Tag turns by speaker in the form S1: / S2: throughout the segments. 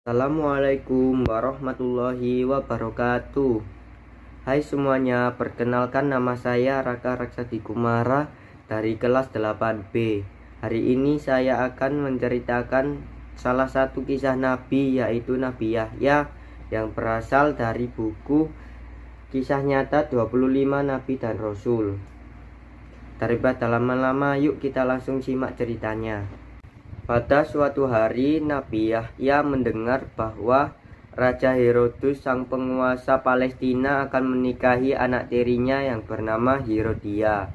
S1: Assalamualaikum warahmatullahi wabarakatuh. Hai semuanya, perkenalkan nama saya Raka Raksadi Kumara dari kelas 8B. Hari ini saya akan menceritakan salah satu kisah Nabi, yaitu Nabi Yahya, yang berasal dari buku Kisah Nyata 25 Nabi dan Rasul. Daripada lama-lama, yuk kita langsung simak ceritanya. Pada suatu hari, Nabi Yahya mendengar bahwa Raja Herodus, sang penguasa Palestina, akan menikahi anak tirinya yang bernama Herodia.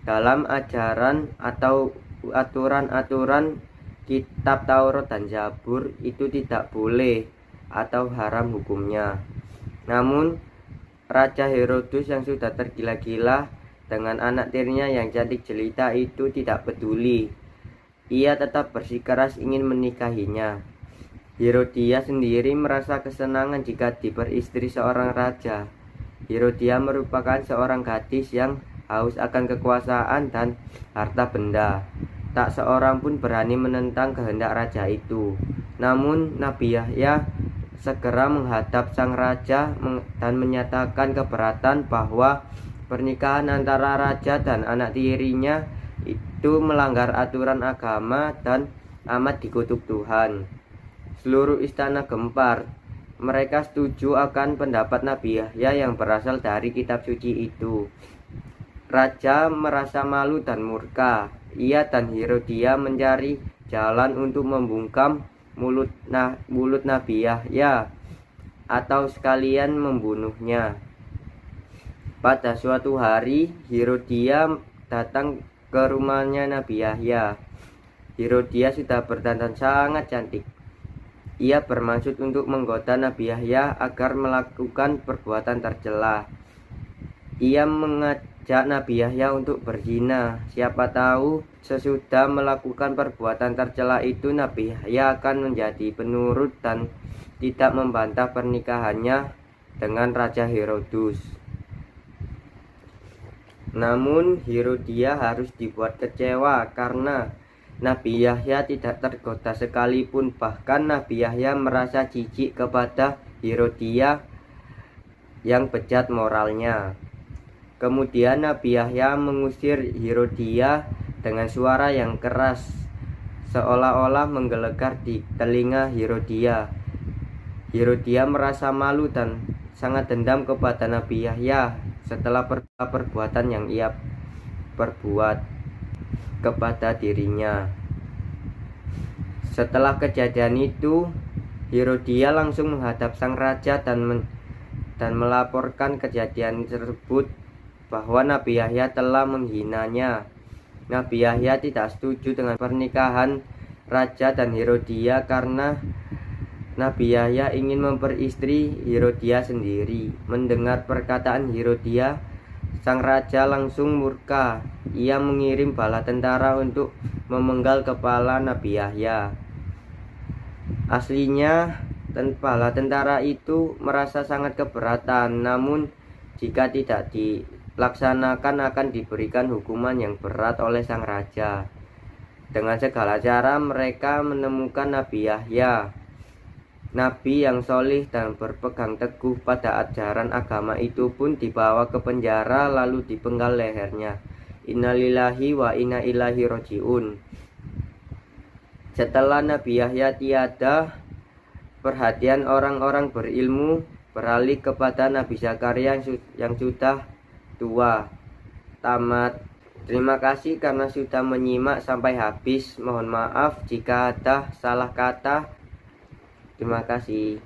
S1: Dalam ajaran atau aturan-aturan kitab Taurat dan Zabur, itu tidak boleh atau haram hukumnya. Namun, Raja Herodus yang sudah tergila-gila dengan anak tirinya yang cantik jelita itu tidak peduli. Ia tetap bersikeras ingin menikahinya. Herodia sendiri merasa kesenangan jika diperistri seorang raja. Herodia merupakan seorang gadis yang haus akan kekuasaan dan harta benda. Tak seorang pun berani menentang kehendak raja itu. Namun Nabi Yahya segera menghadap sang raja dan menyatakan keberatan bahwa pernikahan antara raja dan anak tirinya itu melanggar aturan agama dan amat dikutuk Tuhan. Seluruh istana gempar. Mereka setuju akan pendapat Nabi Yahya yang berasal dari kitab suci itu. Raja merasa malu dan murka. Ia dan Herodia mencari jalan untuk membungkam mulut Nabi Yahya atau sekalian membunuhnya. Pada suatu hari, Herodia datang ke rumahnya Nabi Yahya. Herodia sudah berdandan sangat cantik. Ia bermaksud untuk menggoda Nabi Yahya agar melakukan perbuatan tercela. Ia mengajak Nabi Yahya untuk berzina. Siapa tahu sesudah melakukan perbuatan tercela itu Nabi Yahya akan menjadi penurut dan tidak membantah pernikahannya dengan Raja Herodus. Namun Herodia harus dibuat kecewa karena Nabi Yahya tidak tergoda sekalipun. Bahkan Nabi Yahya merasa jijik kepada Herodia yang bejat moralnya. Kemudian Nabi Yahya mengusir Herodia dengan suara yang keras, seolah-olah menggelegar di telinga Herodia. Herodia merasa malu dan sangat dendam kepada Nabi Yahya setelah perbuatan yang ia perbuat kepada dirinya. Setelah kejadian itu, Herodia langsung menghadap sang raja dan melaporkan kejadian tersebut bahwa Nabi Yahya telah menghinanya. Nabi Yahya tidak setuju dengan pernikahan raja dan Herodia karena Nabi Yahya ingin memperistri Herodia sendiri. Mendengar perkataan Herodia, sang raja langsung murka. Ia mengirim bala tentara untuk memenggal kepala Nabi Yahya. Aslinya, bala tentara itu merasa sangat keberatan, namun jika tidak dilaksanakan akan diberikan hukuman yang berat oleh sang raja. Dengan segala cara mereka menemukan Nabi Yahya, Nabi yang solih dan berpegang teguh pada ajaran agama itu pun dibawa ke penjara lalu dipenggal lehernya. Innalillahi wa inna ilaihi rojiun. Setelah Nabi Yahya tiada, perhatian orang-orang berilmu beralih kepada Nabi Zakaria yang sudah tua. Tamat. Terima kasih karena sudah menyimak sampai habis. Mohon maaf jika ada salah kata. Terima kasih.